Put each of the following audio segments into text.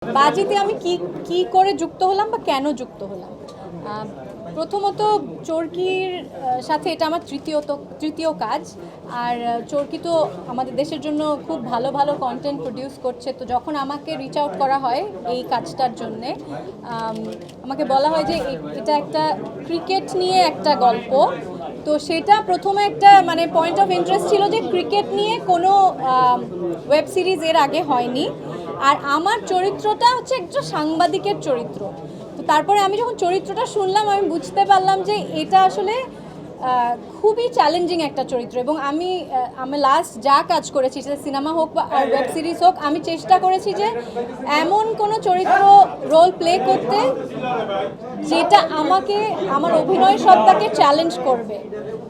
বাজিতে আমি কি কি করে যুক্ত হলাম বা কেন যুক্ত হলাম? প্রথমত চরকির সাথে এটা আমার তৃতীয় কাজ। আর চরকি তো আমাদের দেশের জন্য খুব ভালো ভালো কন্টেন্ট প্রডিউস করছে। তো যখন আমাকে রিচ আউট করা হয় এই কাজটার জন্যে, আমাকে বলা হয় যে এটা একটা ক্রিকেট নিয়ে একটা গল্প। তো সেটা প্রথমে একটা মানে পয়েন্ট অফ ইন্টারেস্ট ছিল যে ক্রিকেট নিয়ে কোনো ওয়েব সিরিজ এর আগে হয়নি। আর আমার চরিত্রটা হচ্ছে একটা সাংবাদিকের চরিত্র। তো তারপরে আমি যখন চরিত্রটা শুনলাম আমি বুঝতে পারলাম যে এটা আসলে খুবই চ্যালেঞ্জিং একটা চরিত্র। এবং আমি লাস্ট যা কাজ করেছি, সেটা সিনেমা হোক বা ওয়েব সিরিজ হোক, আমি চেষ্টা করেছি যে এমন কোনো চরিত্র রোল প্লে করতে যেটা আমাকে আমার অভিনয় সত্তাকে চ্যালেঞ্জ করবে।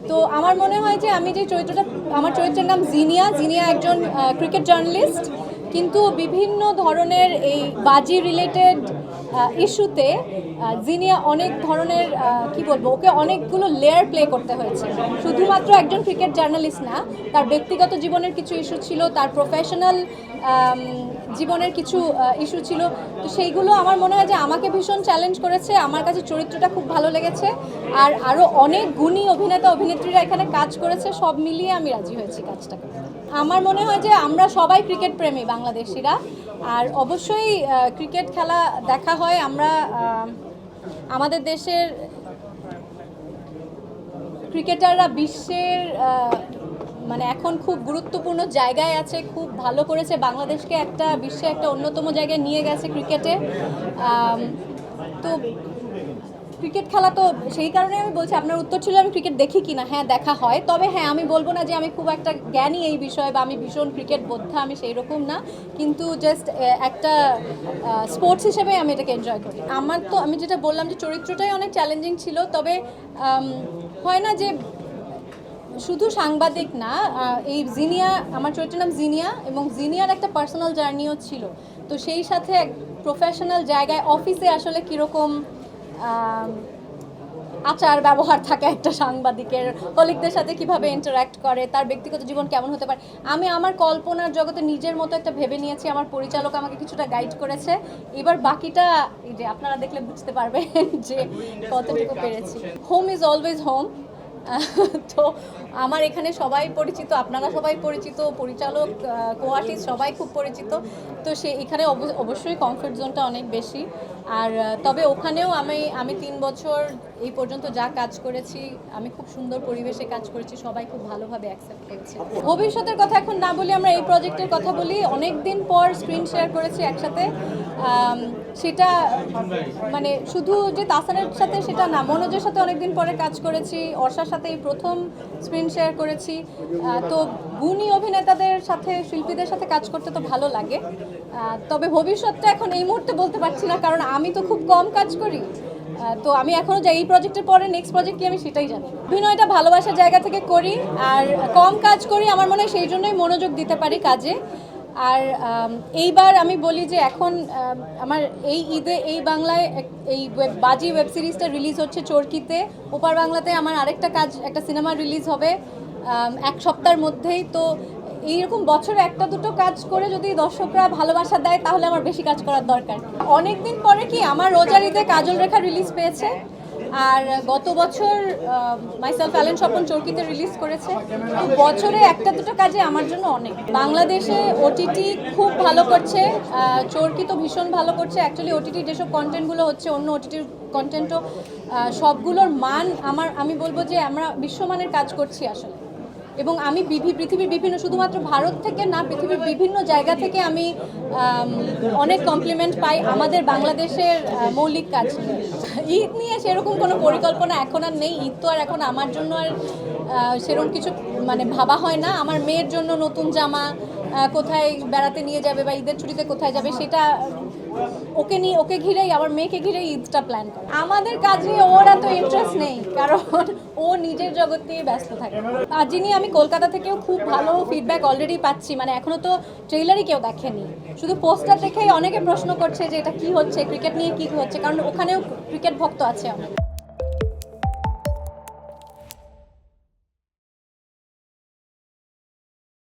তো আমার মনে হয় যে আমি যে চরিত্রটা, আমার চরিত্রের নাম জিনিয়া একজন ক্রিকেট জার্নালিস্ট, কিন্তু বিভিন্ন ধরনের এই বাজি রিলেটেড ইস্যুতে জিনিয়া অনেক ধরনের কি বলবো, ওকে অনেকগুলো লেয়ার প্লে করতে হয়েছে। শুধুমাত্র একজন ক্রিকেট জার্নালিস্ট না, তার ব্যক্তিগত জীবনের কিছু ইস্যু ছিল, তার প্রফেশনাল জীবনের কিছু ইস্যু ছিল। তো সেইগুলো আমার মনে হয় যে আমাকে ভীষণ চ্যালেঞ্জ করেছে। আমার কাছে চরিত্রটা খুব ভালো লেগেছে। আর আরও অনেক গুণী অভিনেতা অভিনেত্রীরা এখানে কাজ করেছে, সব মিলিয়ে আমি রাজি হয়েছি কাজটা করতে। আমার মনে হয় যে আমরা সবাই ক্রিকেট প্রেমী বাংলাদেশিরা, আর অবশ্যই ক্রিকেট খেলা দেখা হয়। আমরা আমাদের দেশের ক্রিকেটাররা বিশ্বের মানে এখন খুব গুরুত্বপূর্ণ জায়গায় আছে, খুব ভালো করেছে, বাংলাদেশকে একটা বিশ্বে একটা অন্যতম জায়গায় নিয়ে গেছে ক্রিকেটে। তো ক্রিকেট খেলা তো সেই কারণে আমি বলছি, আপনার উত্তর ছিল আমি ক্রিকেট দেখি কি না। হ্যাঁ, দেখা হয়। তবে হ্যাঁ, আমি বলবো না যে আমি খুব একটা জ্ঞানী এই বিষয়ে বা আমি ভীষণ ক্রিকেট বোদ্ধা, আমি সেই রকম না। কিন্তু জাস্ট একটা স্পোর্টস হিসেবে আমি এটাকে এনজয় করি। আমার তো আমি যেটা বললাম যে চরিত্রটাই অনেক চ্যালেঞ্জিং ছিল। তবে হয় না যে শুধু সাংবাদিক না, এই জিনিয়া, আমার চরিত্রের নাম জিনিয়া, এবং জিনিয়ার একটা পার্সোনাল জার্নিও ছিল। তো সেই সাথে প্রফেশনাল জায়গায় অফিসে আসলে কীরকম আচার ব্যবহার থাকে একটা সাংবাদিকের, কলিগদের সাথে কিভাবে ইন্টারঅ্যাক্ট করে, তার ব্যক্তিগত জীবন কেমন হতে পারে, আমি আমার কল্পনার জগতে নিজের মতো একটা ভেবে নিয়েছি। আমার পরিচালক আমাকে কিছুটা গাইড করেছে। এবার বাকিটা এই যে আপনারা দেখলে বুঝতে পারবেন যে কতটুকু পেরেছি। Home is always home. তো আমার এখানে সবাই পরিচিত, আপনারা সবাই পরিচিত, পরিচালক, কো-আর্টিস্ট সবাই খুব পরিচিত। তো এখানে অবশ্যই কমফর্ট জোনটা অনেক বেশি। আর তবে ওখানেও আমি 3 বছর এই পর্যন্ত যা কাজ করেছি, আমি খুব সুন্দর পরিবেশে কাজ করেছি, সবাই খুব ভালোভাবে অ্যাকসেপ্ট করেছে। ভবিষ্যতের কথা এখন না বলি, আমরা এই প্রজেক্টের কথা বলি। অনেক দিন পর স্ক্রিন শেয়ার করেছি একসাথে। সেটা মানে শুধু যে তাসানের সাথে সেটা না, মনোজের সাথে অনেকদিন পরে কাজ করেছি, অর্ষার সাথে এই প্রথম স্ক্রিন শেয়ার করেছি। তো গুণী অভিনেতাদের সাথে, শিল্পীদের সাথে কাজ করতে তো ভালো লাগে। তবে ভবিষ্যৎটা এখন এই মুহূর্তে বলতে পারছি না, কারণ আমি তো খুব কম কাজ করি। তো আমি এখনও যাই, এই প্রজেক্টের পরে নেক্সট প্রজেক্ট কি আমি সেটাই জানি। অভিনয়টা ভালোবাসার জায়গা থেকে করি, আর কম কাজ করি, আমার মনে হয় সেই জন্যই মনোযোগ দিতে পারি কাজে। আর এইবার আমি বলি যে এখন আমার এই ঈদে এই বাংলায় এই বাজি ওয়েব সিরিজটা রিলিজ হচ্ছে চরকিতে। ওপার বাংলাতে আমার আরেকটা কাজ, একটা সিনেমা রিলিজ হবে 1 সপ্তাহের মধ্যেই। তো এইরকম বছরে একটা দুটো কাজ করে যদি দর্শকরা ভালোবাসা দেয়, তাহলে আমার বেশি কাজ করার দরকার। অনেকদিন পরে কি আমার রোজার ঈদে কাজল রেখা রিলিজ পেয়েছে, আর গত বছর মাইসেলফ অ্যালেন স্বপন চরকিতে রিলিজ করেছে। তো বছরে একটা দুটো কাজে আমার জন্য অনেক। বাংলাদেশে ওটিটি খুব ভালো করছে, চরকি তো ভীষণ ভালো করছে। অ্যাকচুয়ালি ওটিটি যেসব কন্টেন্টগুলো হচ্ছে, অন্য ওটিটির কন্টেন্টও সবগুলোর মান আমি বলবো যে আমরা বিশ্বমানের কাজ করছি আসলে। এবং আমি পৃথিবীর বিভিন্ন, শুধুমাত্র ভারত থেকে না, পৃথিবীর বিভিন্ন জায়গা থেকে আমি অনেক কমপ্লিমেন্ট পাই আমাদের বাংলাদেশের মৌলিক কাজ নিয়ে। ঈদ নিয়ে সেরকম কোনো পরিকল্পনা এখন আর নেই। ঈদ তো আর এখন আমার জন্য আর সেরকম কিছু মানে ভাবা হয় না। আমার মেয়ের জন্য নতুন জামা, কোথায় বেড়াতে নিয়ে যাবে বা ঈদের ছুটিতে কোথায় যাবে, সেটা ওকে ঘিরেই, আমার মেয়েকে ঘিরেই ঈদটা প্ল্যান করে। আমাদের কাজ নিয়ে ওর এত ইন্টারেস্ট নেই, কারণ ও নিজের জগৎ নিয়ে ব্যস্ত থাকে। আর যিনি আমি কলকাতা থেকেও খুব ভালো ফিডব্যাক অলরেডি পাচ্ছি। মানে এখনও তো ট্রেইলারই কেউ দেখেনি, শুধু পোস্টার দেখেই অনেকে প্রশ্ন করছে যে এটা কি হচ্ছে, ক্রিকেট নিয়ে কি হচ্ছে, কারণ ওখানেও ক্রিকেট ভক্ত আছে অনেক।